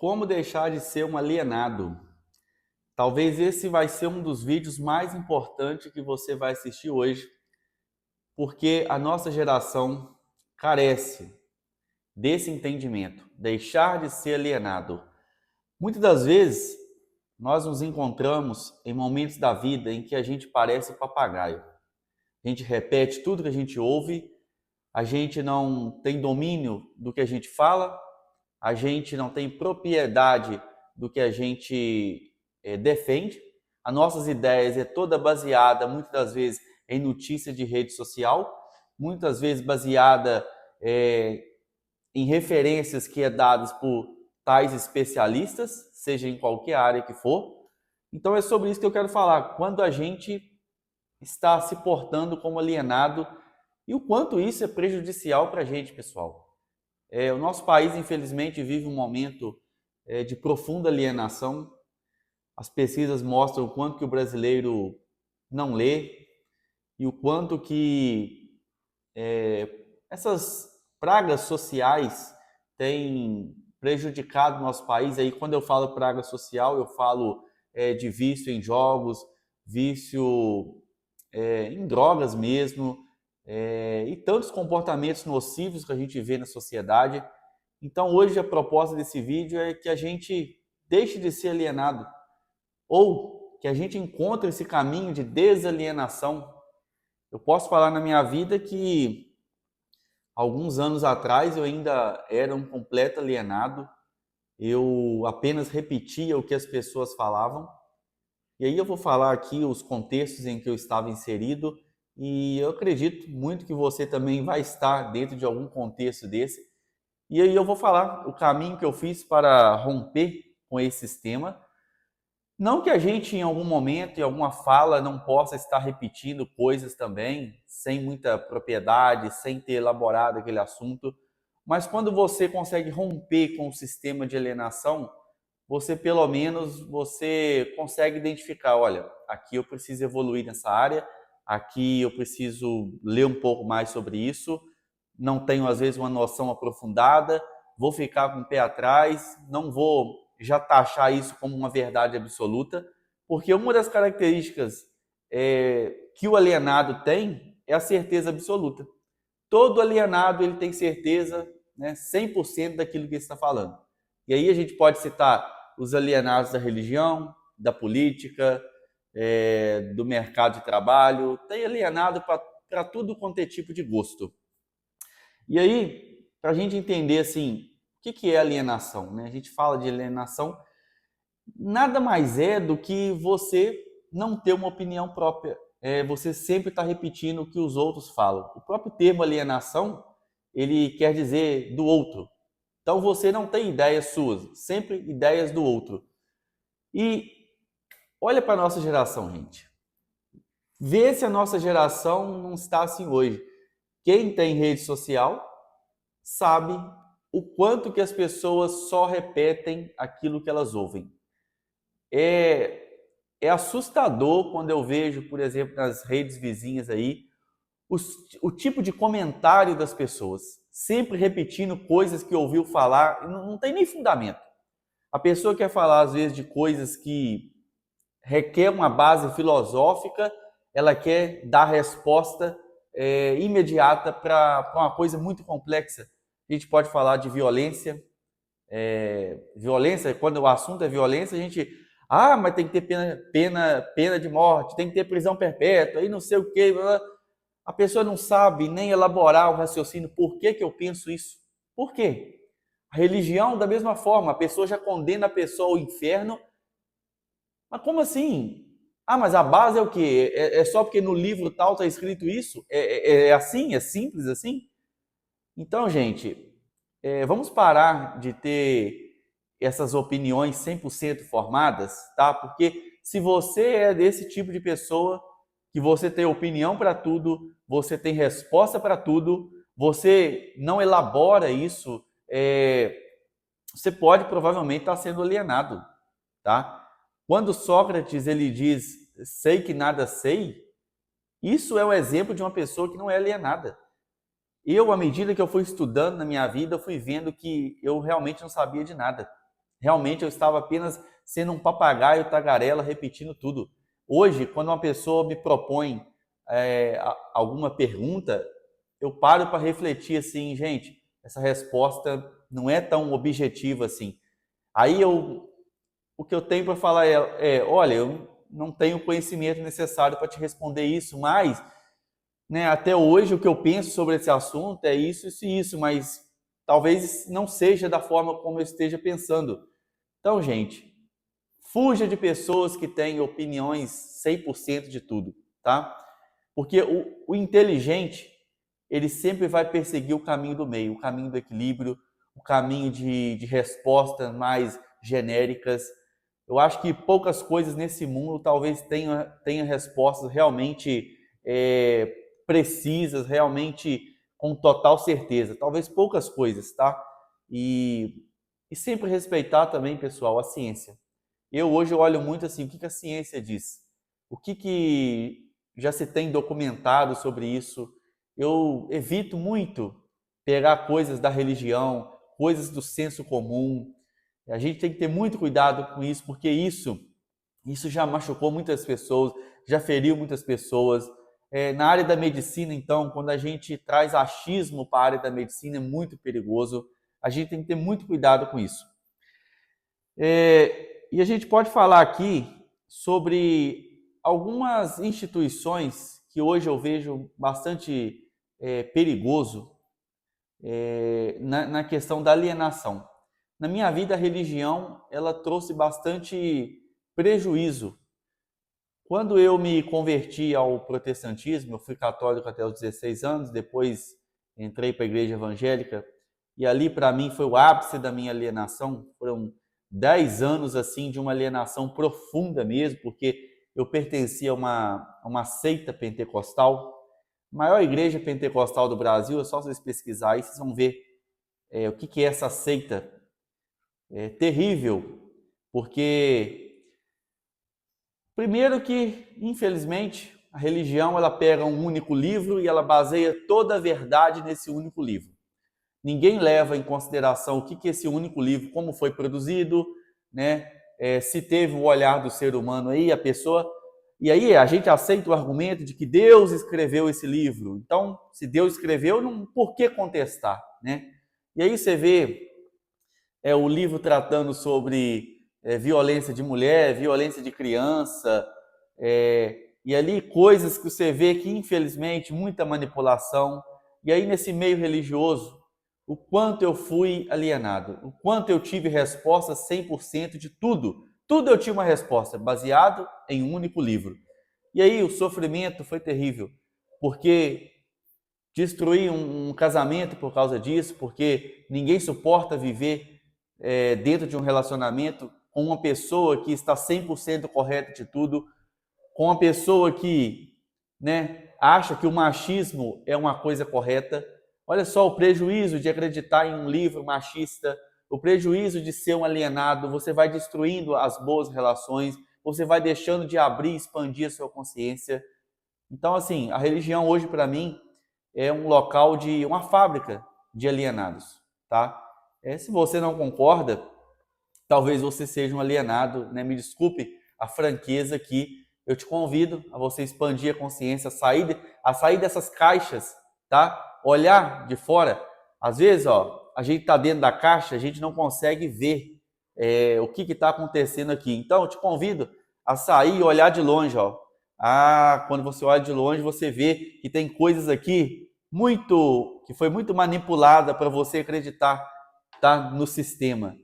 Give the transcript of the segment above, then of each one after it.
Como deixar de ser um alienado? Talvez esse vai ser um dos vídeos mais importantes que você vai assistir hoje, porque a nossa geração carece desse entendimento, deixar de ser alienado. Muitas das vezes, nós nos encontramos em momentos da vida em que a gente parece papagaio. A gente repete tudo que a gente ouve, a gente não tem domínio do que a gente fala, a gente não tem propriedade do que a gente defende. As nossas ideias é toda baseada, muitas das vezes, em notícia de rede social, muitas vezes baseada em referências que é dadas por tais especialistas, seja em qualquer área que for. Então é sobre isso que eu quero falar. Quando a gente está se portando como alienado e o quanto isso é prejudicial para a gente, pessoal. O nosso país, infelizmente, vive um momento de profunda alienação. As pesquisas mostram o quanto que o brasileiro não lê e o quanto que essas pragas sociais têm prejudicado o nosso país. Aí, quando eu falo praga social, eu falo de vício em jogos, vício em drogas mesmo, e tantos comportamentos nocivos que a gente vê na sociedade. Então, hoje, a proposta desse vídeo é que a gente deixe de ser alienado, ou que a gente encontre esse caminho de desalienação. Eu posso falar na minha vida que alguns anos atrás eu ainda era um completo alienado, eu apenas repetia o que as pessoas falavam. E aí eu vou falar aqui os contextos em que eu estava inserido, e eu acredito muito que você também vai estar dentro de algum contexto desse. E aí eu vou falar o caminho que eu fiz para romper com esse sistema. Não que a gente, em algum momento, em alguma fala, não possa estar repetindo coisas também, sem muita propriedade, sem ter elaborado aquele assunto, mas quando você consegue romper com o sistema de alienação, você pelo menos você consegue identificar, olha, aqui eu preciso evoluir nessa área, aqui eu preciso ler um pouco mais sobre isso, não tenho às vezes uma noção aprofundada, vou ficar com o pé atrás, não vou já taxar isso como uma verdade absoluta, porque uma das características que o alienado tem é a certeza absoluta. Todo alienado ele tem certeza, né, 100% daquilo que ele está falando. E aí a gente pode citar os alienados da religião, da política, do mercado de trabalho, tem alienado para tudo quanto é tipo de gosto. E aí, para a gente entender assim, o que é alienação, né? A gente fala de alienação, nada mais é do que você não ter uma opinião própria. Você sempre está repetindo o que os outros falam. O próprio termo alienação, ele quer dizer do outro. Então você não tem ideias suas, sempre ideias do outro. E olha para a nossa geração, gente. Vê se a nossa geração não está assim hoje. Quem tem rede social sabe o quanto que as pessoas só repetem aquilo que elas ouvem. É assustador quando eu vejo, por exemplo, nas redes vizinhas aí, o tipo de comentário das pessoas, sempre repetindo coisas que ouviu falar, não tem nem fundamento. A pessoa quer falar, às vezes, de coisas que requer uma base filosófica, ela quer dar resposta imediata para uma coisa muito complexa. A gente pode falar de violência, violência, quando o assunto é violência, a gente, mas tem que ter pena de morte, tem que ter prisão perpétua, e não sei o quê. A pessoa não sabe nem elaborar o raciocínio, por que eu penso isso? Por quê? A religião, da mesma forma, a pessoa já condena a pessoa ao inferno. Mas como assim? Mas a base é o quê? É só porque no livro tal está escrito isso? É assim? É simples assim? Então, gente, vamos parar de ter essas opiniões 100% formadas, tá? Porque se você é desse tipo de pessoa, que você tem opinião para tudo, você tem resposta para tudo, você não elabora isso, você pode provavelmente estar sendo alienado, tá? Quando Sócrates ele diz, sei que nada sei, isso é o exemplo de uma pessoa que não é alienada. Eu, à medida que eu fui estudando na minha vida, eu fui vendo que eu realmente não sabia de nada. Realmente eu estava apenas sendo um papagaio tagarela, repetindo tudo. Hoje, quando uma pessoa me propõe alguma pergunta, eu paro para refletir assim, gente, essa resposta não é tão objetiva assim. Aí o que eu tenho para falar olha, eu não tenho o conhecimento necessário para te responder isso, mas, né, até hoje o que eu penso sobre esse assunto é isso, isso e isso, mas talvez não seja da forma como eu esteja pensando. Então, gente, fuja de pessoas que têm opiniões 100% de tudo, tá? Porque o inteligente, ele sempre vai perseguir o caminho do meio, o caminho do equilíbrio, o caminho de respostas mais genéricas. Eu acho que poucas coisas nesse mundo talvez tenha respostas realmente precisas, realmente com total certeza. Talvez poucas coisas, tá? E sempre respeitar também, pessoal, a ciência. Eu hoje olho muito assim, o que a ciência diz? O que já se tem documentado sobre isso? Eu evito muito pegar coisas da religião, coisas do senso comum. A gente tem que ter muito cuidado com isso, porque isso já machucou muitas pessoas, já feriu muitas pessoas. Na área da medicina, então, quando a gente traz achismo para a área da medicina, é muito perigoso. A gente tem que ter muito cuidado com isso. E a gente pode falar aqui sobre algumas instituições que hoje eu vejo bastante perigoso na questão da alienação. Na minha vida, a religião ela trouxe bastante prejuízo. Quando eu me converti ao protestantismo, eu fui católico até os 16 anos, depois entrei para a igreja evangélica, e ali para mim foi o ápice da minha alienação. Foram 10 anos assim de uma alienação profunda mesmo, porque eu pertencia a uma seita pentecostal, a maior igreja pentecostal do Brasil. É só vocês pesquisarem aí, vocês vão ver o que é essa seita. É terrível, porque primeiro que, infelizmente, a religião ela pega um único livro e ela baseia toda a verdade nesse único livro. Ninguém leva em consideração o que é esse único livro, como foi produzido, né? Se teve o olhar do ser humano aí, a pessoa. E aí a gente aceita o argumento de que Deus escreveu esse livro. Então, se Deus escreveu, não, por que contestar, né? E aí você vê o livro tratando sobre violência de mulher, violência de criança, e ali coisas que você vê que, infelizmente, muita manipulação. E aí, nesse meio religioso, o quanto eu fui alienado, o quanto eu tive resposta 100% de tudo. Tudo eu tinha uma resposta, baseado em um único livro. E aí o sofrimento foi terrível, porque destruí um casamento por causa disso, porque ninguém suporta viver dentro de um relacionamento com uma pessoa que está 100% correta de tudo, com uma pessoa que, né, acha que o machismo é uma coisa correta. Olha só o prejuízo de acreditar em um livro machista, o prejuízo de ser um alienado. Você vai destruindo as boas relações, você vai deixando de abrir e expandir a sua consciência. Então, assim, a religião hoje para mim é um local de uma fábrica de alienados, tá? Se você não concorda, talvez você seja um alienado, né? Me desculpe a franqueza aqui. Eu te convido a você expandir a consciência, a sair dessas caixas, tá? Olhar de fora. Às vezes, ó, a gente está dentro da caixa, a gente não consegue ver o que está acontecendo aqui. Então, eu te convido a sair e olhar de longe, ó. Quando você olha de longe, você vê que tem coisas aqui que foi muito manipulada para você acreditar, tá, no sistema.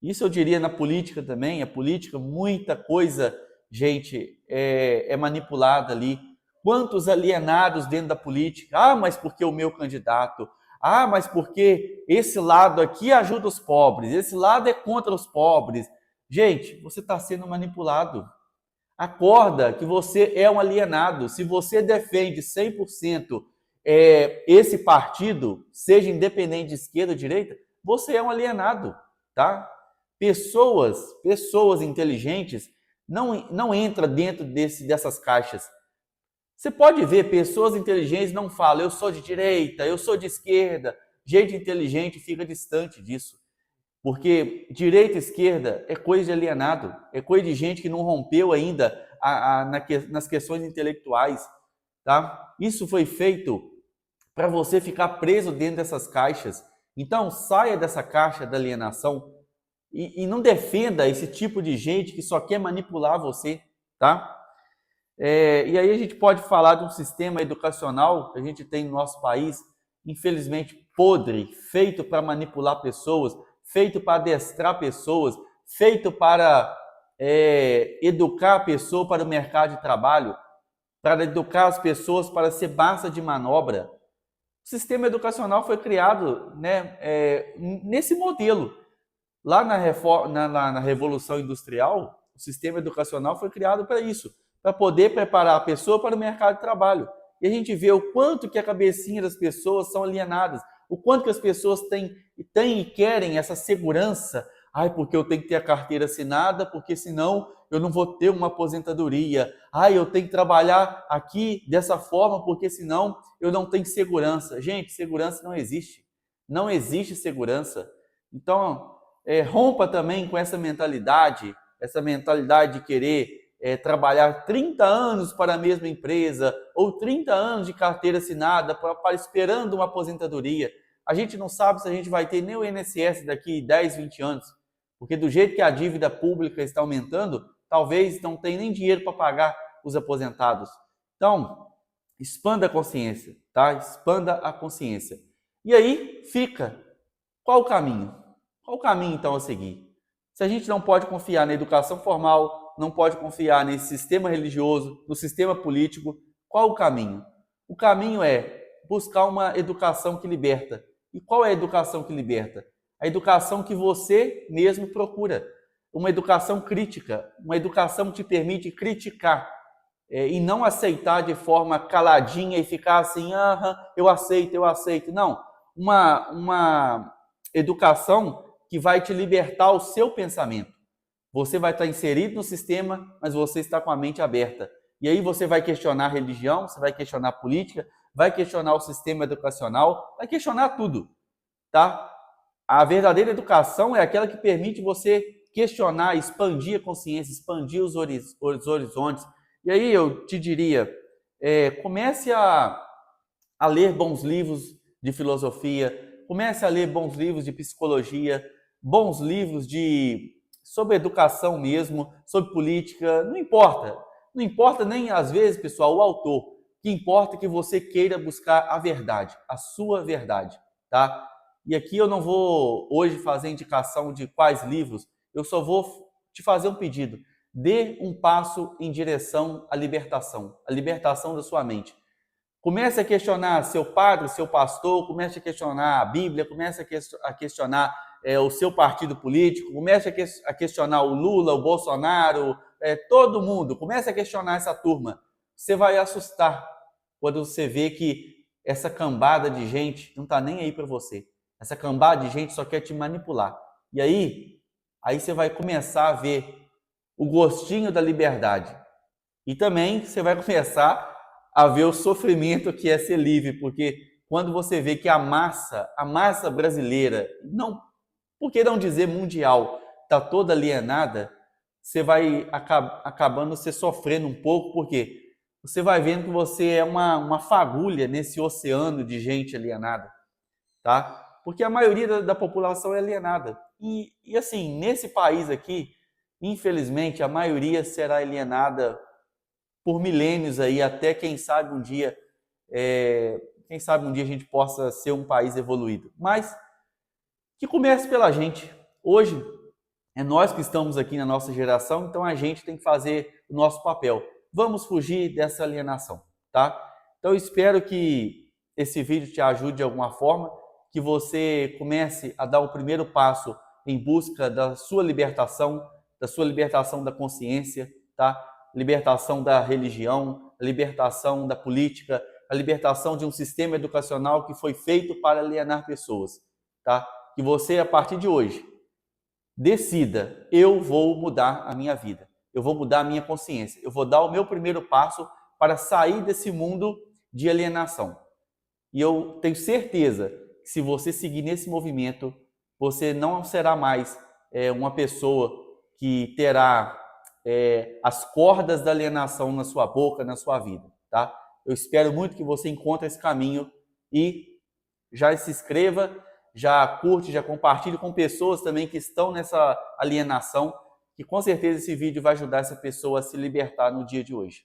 Isso eu diria na política também. A política, muita coisa, gente, é manipulada ali. Quantos alienados dentro da política? Mas porque o meu candidato? Mas porque esse lado aqui ajuda os pobres, esse lado é contra os pobres. Gente, você está sendo manipulado. Acorda que você é um alienado. Se você defende 100% esse partido, seja independente de esquerda ou direita, você é um alienado, tá? Pessoas inteligentes não entram dentro dessas caixas. Você pode ver, pessoas inteligentes não falam, eu sou de direita, eu sou de esquerda. Gente inteligente fica distante disso. Porque direita e esquerda é coisa de alienado, é coisa de gente que não rompeu ainda nas questões intelectuais, tá? Isso foi feito para você ficar preso dentro dessas caixas. Então, saia dessa caixa da alienação e não defenda esse tipo de gente que só quer manipular você, tá? E aí a gente pode falar de um sistema educacional que a gente tem no nosso país, infelizmente podre, feito para manipular pessoas, feito para adestrar pessoas, feito para educar a pessoa para o mercado de trabalho, para educar as pessoas para ser massa de manobra. O sistema educacional foi criado, né, nesse modelo. Lá na Revolução Industrial, o sistema educacional foi criado para isso, para poder preparar a pessoa para o mercado de trabalho. E a gente vê o quanto que a cabecinha das pessoas são alienadas, o quanto que as pessoas têm e querem essa segurança. Ai, porque eu tenho que ter a carteira assinada, porque senão eu não vou ter uma aposentadoria. Ai, eu tenho que trabalhar aqui dessa forma, porque senão eu não tenho segurança. Gente, segurança não existe. Não existe segurança. Então, rompa também com essa mentalidade de querer trabalhar 30 anos para a mesma empresa ou 30 anos de carteira assinada para esperando uma aposentadoria. A gente não sabe se a gente vai ter nem o INSS daqui 10, 20 anos, porque do jeito que a dívida pública está aumentando, talvez não tenha nem dinheiro para pagar os aposentados. Então, expanda a consciência, tá? Expanda a consciência. E aí fica, qual o caminho? Qual o caminho, então, a seguir? Se a gente não pode confiar na educação formal, não pode confiar nesse sistema religioso, no sistema político, qual o caminho? O caminho é buscar uma educação que liberta. E qual é a educação que liberta? A educação que você mesmo procura. Uma educação crítica, uma educação que te permite criticar e não aceitar de forma caladinha e ficar assim, eu aceito, eu aceito. Não, uma educação que vai te libertar o seu pensamento. Você vai estar inserido no sistema, mas você está com a mente aberta. E aí você vai questionar a religião, você vai questionar a política, vai questionar o sistema educacional, vai questionar tudo, tá? A verdadeira educação é aquela que permite você questionar, expandir a consciência, expandir os horizontes. E aí eu te diria, comece a ler bons livros de filosofia, comece a ler bons livros de psicologia, bons livros sobre educação mesmo, sobre política, não importa. Não importa nem, às vezes, pessoal, o autor. O que importa é que você queira buscar a verdade, a sua verdade, tá? E aqui eu não vou hoje fazer indicação de quais livros, eu só vou te fazer um pedido. Dê um passo em direção à libertação da sua mente. Comece a questionar seu padre, seu pastor, comece a questionar a Bíblia, comece a questionar o seu partido político, comece a questionar o Lula, o Bolsonaro, todo mundo, comece a questionar essa turma. Você vai assustar quando você vê que essa cambada de gente não está nem aí para você. Essa cambada de gente só quer te manipular. E aí você vai começar a ver o gostinho da liberdade. E também você vai começar a ver o sofrimento que é ser livre, porque quando você vê que a massa brasileira, não, por que não dizer mundial, está toda alienada, você vai acabando se sofrendo um pouco, porque você vai vendo que você é uma fagulha nesse oceano de gente alienada, tá? Porque a maioria da população é alienada. E assim, nesse país aqui, infelizmente, a maioria será alienada por milênios aí, até quem sabe um dia a gente possa ser um país evoluído. Mas que comece pela gente. Hoje é nós que estamos aqui na nossa geração, então a gente tem que fazer o nosso papel. Vamos fugir dessa alienação, tá? Então eu espero que esse vídeo te ajude de alguma forma, que você comece a dar o primeiro passo em busca da sua libertação da consciência, tá? Libertação da religião, a libertação da política, a libertação de um sistema educacional que foi feito para alienar pessoas, tá? Que você, a partir de hoje, decida, eu vou mudar a minha vida, eu vou mudar a minha consciência, eu vou dar o meu primeiro passo para sair desse mundo de alienação. E eu tenho certeza que se você seguir nesse movimento, você não será mais uma pessoa que terá as cordas da alienação na sua boca, na sua vida, tá? Eu espero muito que você encontre esse caminho e já se inscreva, já curte, já compartilhe com pessoas também que estão nessa alienação, que com certeza esse vídeo vai ajudar essa pessoa a se libertar no dia de hoje.